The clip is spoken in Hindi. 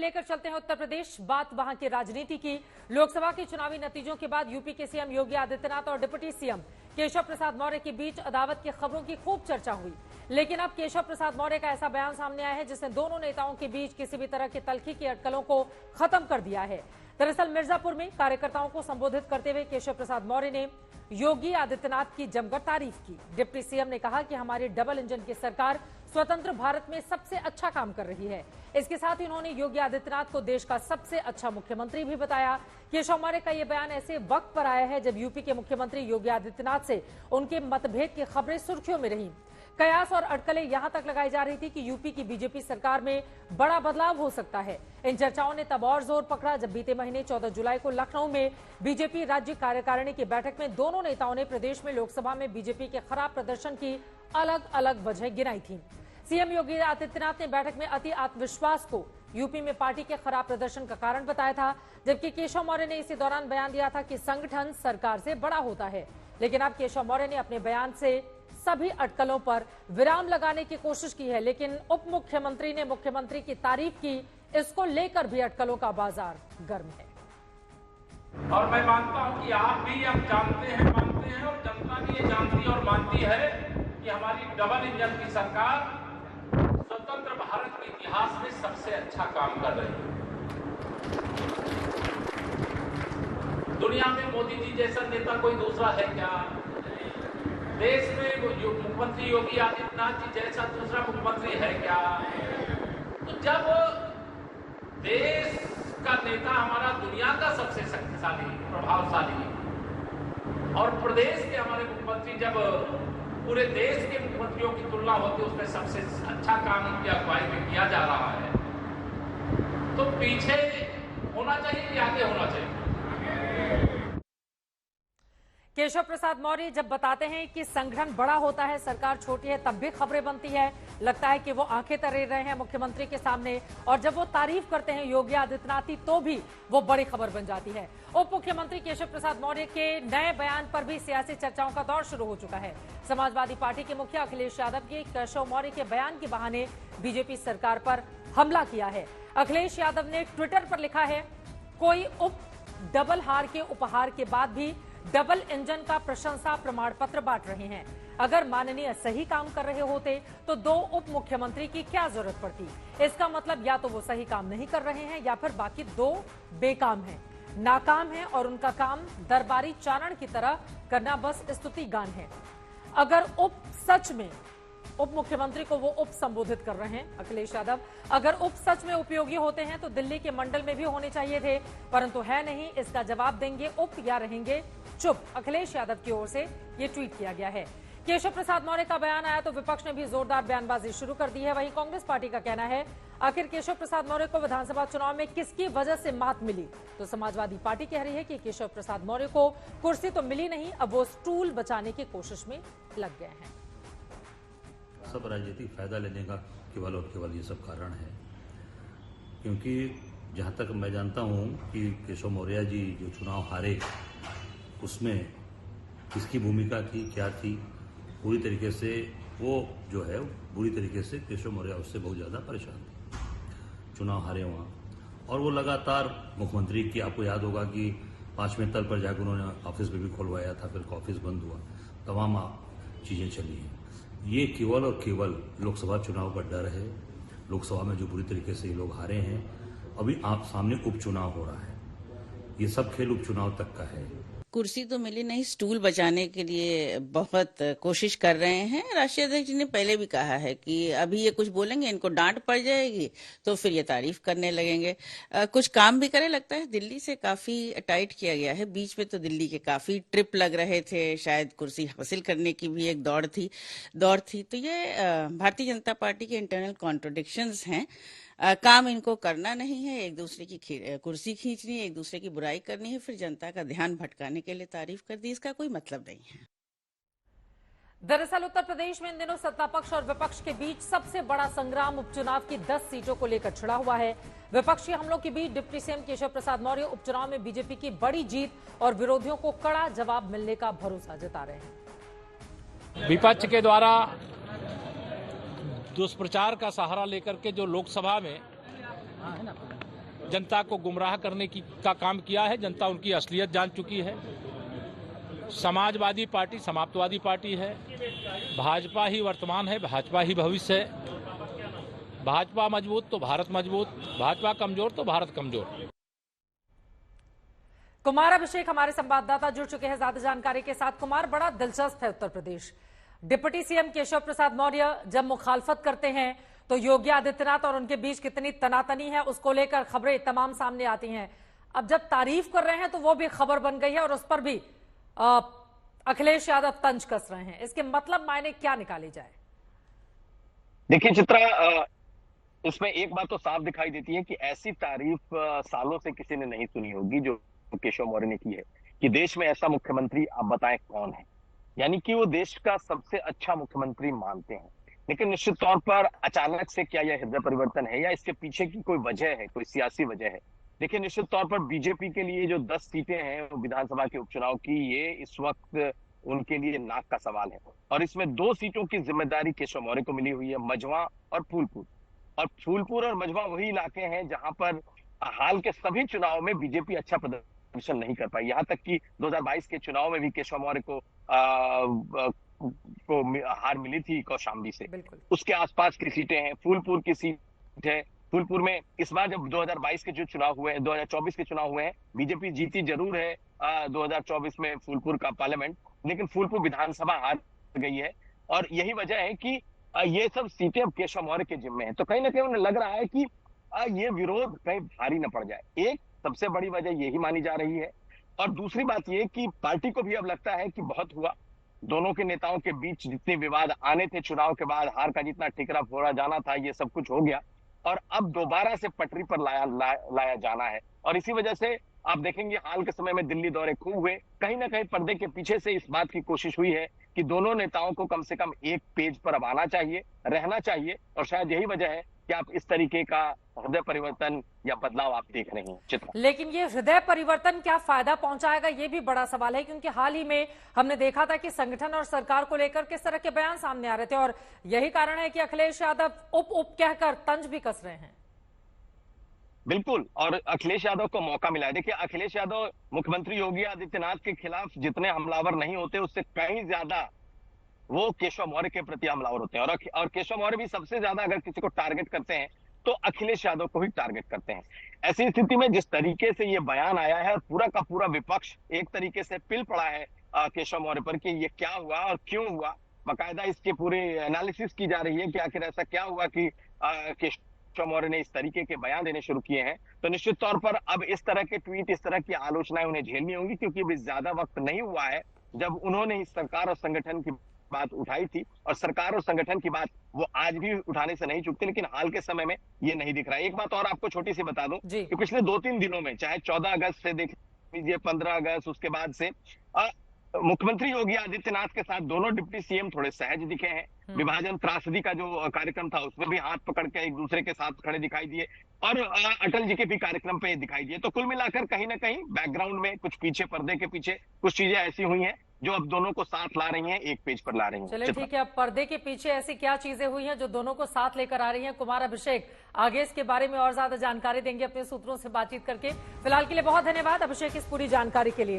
लेकर चलते हैं उत्तर प्रदेश। बात वहां की राजनीति की। लोकसभा के चुनावी नतीजों के बाद यूपी के सीएम योगी आदित्यनाथ और डिप्टी सीएम केशव प्रसाद मौर्य के बीच अदावत की खबरों की खूब चर्चा हुई। लेकिन अब केशव प्रसाद मौर्य का ऐसा बयान सामने आया है जिसने दोनों नेताओं के बीच किसी भी तरह की तल्खी की अटकलों को खत्म कर दिया है। दरअसल मिर्जापुर में कार्यकर्ताओं को संबोधित करते हुए केशव प्रसाद मौर्य ने योगी आदित्यनाथ की जमकर तारीफ की। डिप्टी सीएम ने कहा कि हमारी डबल इंजन की सरकार स्वतंत्र भारत में सबसे अच्छा काम कर रही है। इसके साथ ही उन्होंने योगी आदित्यनाथ को देश का सबसे अच्छा मुख्यमंत्री भी बताया। केशव मौर्य का यह बयान ऐसे वक्त पर आया है जब यूपी के मुख्यमंत्री योगी आदित्यनाथ से उनके मतभेद की खबरें सुर्खियों में रहीं। कयास और अटकलें यहां तक लगाई जा रही थी कि यूपी की बीजेपी सरकार में बड़ा बदलाव हो सकता है। इन चर्चाओं ने तब और जोर पकड़ा जब बीते महीने 14 जुलाई को लखनऊ में बीजेपी राज्य कार्यकारिणी की बैठक में दोनों नेताओं ने प्रदेश में लोकसभा में बीजेपी के खराब प्रदर्शन की अलग अलग वजह गिनाई थी। सीएम योगी आदित्यनाथ ने बैठक में अति आत्मविश्वास को यूपी में पार्टी के खराब प्रदर्शन का कारण बताया था, जबकि केशव मौर्य ने इसी दौरान बयान दिया था कि संगठन सरकार से बड़ा होता है। लेकिन अब केशव मौर्य ने अपने बयान से सभी अटकलों पर विराम लगाने की कोशिश की है। लेकिन उप मुख्यमंत्री ने मुख्यमंत्री की तारीफ की। इसको लेकर भी अटकलों का बाजार गर्म है। और मैं मानता हूं कि आप भी अब जानते हैं, मानते हैं और जनता भी ये जानती और मानती है कि हमारी डबल इंजन की सरकार स्वतंत्र भारत के इतिहास में सबसे अच्छा काम कर रही है। दुनिया में मोदी जी जैसा नेता कोई दूसरा है क्या? देश में मुख्यमंत्री योगी आदित्यनाथ जी जैसा दूसरा मुख्यमंत्री है क्या? तो जब देश का नेता हमारा दुनिया का सबसे शक्तिशाली, प्रभावशाली और प्रदेश के हमारे मुख्यमंत्री जब पूरे देश के मुख्यमंत्रियों की तुलना होती है उसमें सबसे अच्छा काम उनकी अगुवाई में किया जा रहा है, तो पीछे होना चाहिए कि आगे होना चाहिए? केशव प्रसाद मौर्य जब बताते हैं कि संगठन बड़ा होता है सरकार छोटी है, तब भी खबरें बनती है। लगता है कि वो आंखें तरेर रहे हैं मुख्यमंत्री के सामने। और जब वो तारीफ करते हैं योगी आदित्यनाथ की तो भी वो बड़ी खबर बन जाती है। उप मुख्यमंत्री केशव प्रसाद मौर्य के नए बयान पर भी सियासी चर्चाओं का दौर शुरू हो चुका है। समाजवादी पार्टी के मुखिया अखिलेश यादव के केशव मौर्य के बयान के बहाने बीजेपी सरकार पर हमला किया है। अखिलेश यादव ने ट्विटर पर लिखा है, कोई डबल हार के उपहार के बाद भी डबल इंजन का प्रशंसा प्रमाण पत्र बांट रहे हैं। अगर माननीय सही काम कर रहे होते तो दो उप मुख्यमंत्री की क्या जरूरत पड़ती? इसका मतलब या तो वो सही काम नहीं कर रहे हैं या फिर बाकी दो बेकाम हैं, नाकाम हैं और उनका काम दरबारी चारण की तरह करना बस स्तुति गान है। अगर उप मुख्यमंत्री को वो उप संबोधित कर रहे हैं अखिलेश यादव, अगर उप सच में उपयोगी होते हैं तो दिल्ली के मंडल में भी होने चाहिए थे, परंतु है नहीं। इसका जवाब देंगे उप या रहेंगे चुप। अखिलेश यादव की ओर से ये ट्वीट किया गया है। केशव प्रसाद मौर्य का बयान आया तो विपक्ष ने भी जोरदार बयानबाजी शुरू कर दी है। वहीं कांग्रेस पार्टी का कहना है, आखिर केशव प्रसाद मौर्य को विधानसभा चुनाव में किसकी वजह से मात मिली? तो समाजवादी पार्टी कह रही है कि केशव प्रसाद मौर्य को कुर्सी तो मिली नहीं, अब वो स्टूल बचाने की कोशिश में लग गए हैं। सब राजनीतिक फायदा लेने का केवल और केवल ये सब कारण है, क्योंकि जहाँ तक मैं जानता हूँ कि केशव मौर्य जी जो चुनाव हारे उसमें किसकी भूमिका थी, क्या थी, पूरी तरीके से वो जो है बुरी तरीके से केशव मौर्य उससे बहुत ज़्यादा परेशान थे। चुनाव हारे वहाँ और वो लगातार मुख्यमंत्री की, आपको याद होगा कि 5वें तल पर जाकर उन्होंने ऑफिस भी खुलवाया था, फिर ऑफिस बंद हुआ, तमाम चीज़ें चली हैं। ये केवल और केवल लोकसभा चुनाव का डर है। लोकसभा में जो बुरी तरीके से ये लोग हारे हैं, अभी आप सामने उपचुनाव हो रहा है, ये सब खेल उपचुनाव तक का है। कुर्सी तो मिली नहीं, स्टूल बचाने के लिए बहुत कोशिश कर रहे हैं। राष्ट्रीय अध्यक्ष जी ने पहले भी कहा है कि अभी ये कुछ बोलेंगे, इनको डांट पड़ जाएगी तो फिर ये तारीफ करने लगेंगे। कुछ काम भी करे, लगता है दिल्ली से काफी टाइट किया गया है। बीच में तो दिल्ली के काफी ट्रिप लग रहे थे, शायद कुर्सी हासिल करने की भी एक दौड़ थी। तो ये भारतीय जनता पार्टी के इंटरनल कॉन्ट्रोडिक्शंस हैं। काम इनको करना नहीं है, एक दूसरे की कुर्सी खींचनी है, एक दूसरे की बुराई करनी है, फिर जनता का ध्यान भटकाने के लिए तारीफ कर दी। इसका कोई मतलब नहीं है। दरअसल उत्तर प्रदेश में इन दिनों सत्ता पक्ष और विपक्ष के बीच सबसे बड़ा संग्राम उपचुनाव की 10 सीटों को लेकर छिड़ा हुआ है। विपक्षी हमलों के बीच डिप्टी सीएम केशव प्रसाद मौर्य उपचुनाव में बीजेपी की बड़ी जीत और विरोधियों को कड़ा जवाब मिलने का भरोसा जता रहे हैं। विपक्ष के द्वारा दुष्प्रचार का सहारा लेकर के जो लोकसभा में जनता को गुमराह करने का काम किया है। जनता उनकी असलियत जान चुकी है। समाजवादी पार्टी समाप्तवादी पार्टी है। भाजपा ही वर्तमान है, भाजपा ही भविष्य है। भाजपा मजबूत तो भारत मजबूत, भाजपा कमजोर तो भारत कमजोर। कुमार अभिषेक हमारे संवाददाता जुड़ चुके हैं ज्यादा जानकारी के साथ। कुमार, बड़ा दिलचस्प है उत्तर प्रदेश। डिप्टी सीएम केशव प्रसाद मौर्य जब मुखालफत करते हैं तो योगी आदित्यनाथ और उनके बीच कितनी तनातनी है उसको लेकर खबरें तमाम सामने आती हैं। अब जब तारीफ कर रहे हैं तो वो भी खबर बन गई है और उस पर भी अखिलेश यादव तंज कस रहे हैं। इसके मतलब मायने क्या निकाले जाए? देखिए चित्रा, इसमें एक बात तो साफ दिखाई देती है कि ऐसी तारीफ सालों से किसी ने नहीं सुनी होगी जो केशव मौर्य ने की है कि देश में ऐसा मुख्यमंत्री आप बताएं कौन है। यानी कि वो देश का सबसे अच्छा मुख्यमंत्री मानते हैं। लेकिन निश्चित तौर पर अचानक से क्या यह हृदय परिवर्तन है या इसके पीछे की कोई वजह है, कोई सियासी वजह है? देखिए निश्चित तौर पर बीजेपी के लिए जो 10 सीटें हैं विधानसभा के उपचुनाव की, ये इस वक्त उनके लिए नाक का सवाल है। और इसमें 2 सीटों की जिम्मेदारी केशव मौर्य को मिली हुई है, मझवा और फूलपुर। और फूलपुर और मझवा वही इलाके हैं जहां पर हाल के सभी चुनाव में बीजेपी अच्छा प्रदर्शन नहीं कर पाई। यहां तक कि 2022 के चुनाव में भी केशव मौर्य को हार मिली थी कौशाम्बी से। उसके आसपास की सीटें हैं। फूलपुर की सीट है। फूलपुर में इस बार जब 2022 के जो चुनाव हुए हैं, 2024 के चुनाव हुए हैं, बीजेपी जीती जरूर है 2024 में फूलपुर का पार्लियामेंट, लेकिन फूलपुर विधानसभा हार गई है। और यही वजह है कि ये सब सीटें अब केशव मौर्य के जिम्मे हैं। तो कहीं ना कहीं उन्हें लग रहा है कि ये विरोध कहीं भारी न पड़ जाए। एक सबसे बड़ी वजह यही मानी जा रही है। और दूसरी बात ये कि पार्टी को भी अब लगता है कि बहुत हुआ। दोनों के नेताओं के बीच जितने विवाद आने थे चुनाव के बाद, हार का जितना ठिकरा फोड़ा जाना था, ये सब कुछ हो गया और अब दोबारा से पटरी पर लाया जाना है। और इसी वजह से आप देखेंगे हाल के समय में दिल्ली दौरे खूब हुए। कहीं ना कहीं पर्दे के पीछे से इस बात की कोशिश हुई है कि दोनों नेताओं को कम से कम एक पेज पर अब आना चाहिए, रहना चाहिए। और शायद यही वजह है कि आप इस तरीके का हृदय परिवर्तन या बदलाव आप देख रहे हैं चित्रा। लेकिन ये हृदय परिवर्तन क्या फायदा पहुंचाएगा, ये भी बड़ा सवाल है, क्योंकि हाल ही में हमने देखा था कि संगठन और सरकार को लेकर किस तरह के बयान सामने आ रहे थे और यही कारण है कि अखिलेश यादव उप कहकर तंज भी कस रहे हैं। बिल्कुल, और अखिलेश यादव को मौका मिला है। देखिए अखिलेश यादव मुख्यमंत्री योगी आदित्यनाथ के खिलाफ जितने हमलावर नहीं होते उससे कहीं ज्यादा वो केशव मौर्य के प्रति हमलावर होते हैं। और केशव मौर्य भी सबसे ज्यादा अगर किसी को टारगेट करते हैं तो अखिलेश यादव को ही टारगेट करते हैं। ऐसी स्थिति में जिस तरीके से ये बयान आया है और पूरा का पूरा विपक्ष एक तरीके से पिल पड़ा है केशव मौर्य पर कि ये क्या हुआ और क्यों हुआ, बाकायदा इसके पूरे एनालिसिस की जा रही है कि आखिर ऐसा क्या हुआ कि केशव मौर्य ने इस तरीके के बयान देने शुरू किए हैं। तो निश्चित तौर पर अब इस तरह के ट्वीट, इस तरह की आलोचनाएं उन्हें झेलनी होंगी, क्योंकि अभी ज्यादा वक्त नहीं हुआ है जब उन्होंने इस सरकार और संगठन की बात उठाई थी। और सरकार और संगठन की बात वो आज भी उठाने से नहीं चूकते, लेकिन हाल के समय में ये नहीं दिख रहा है। एक बात और आपको छोटी सी बता दूं कि पिछले 2-3 दिनों में, चाहे 14 अगस्त से देख लीजिए, 15 अगस्त, उसके बाद से मुख्यमंत्री योगी आदित्यनाथ के साथ दोनों डिप्टी सीएम थोड़े सहज दिखे हैं। विभाजन त्रासदी का जो कार्यक्रम था उसमें भी हाथ पकड़ के एक दूसरे के साथ खड़े दिखाई दिए और अटल जी के भी कार्यक्रम पे दिखाई दिए। तो कुल मिलाकर कहीं ना कहीं बैकग्राउंड में कुछ पीछे, पर्दे के पीछे कुछ चीजें ऐसी हुई हैं जो अब दोनों को साथ ला रही हैं, एक पेज पर ला रही हैं। चलिए ठीक है, अब पर्दे के पीछे ऐसी क्या चीजें हुई हैं जो दोनों को साथ लेकर आ रही हैं? कुमार अभिषेक आगे इसके बारे में और ज्यादा जानकारी देंगे अपने सूत्रों से बातचीत करके। फिलहाल के लिए बहुत धन्यवाद अभिषेक इस पूरी जानकारी के लिए।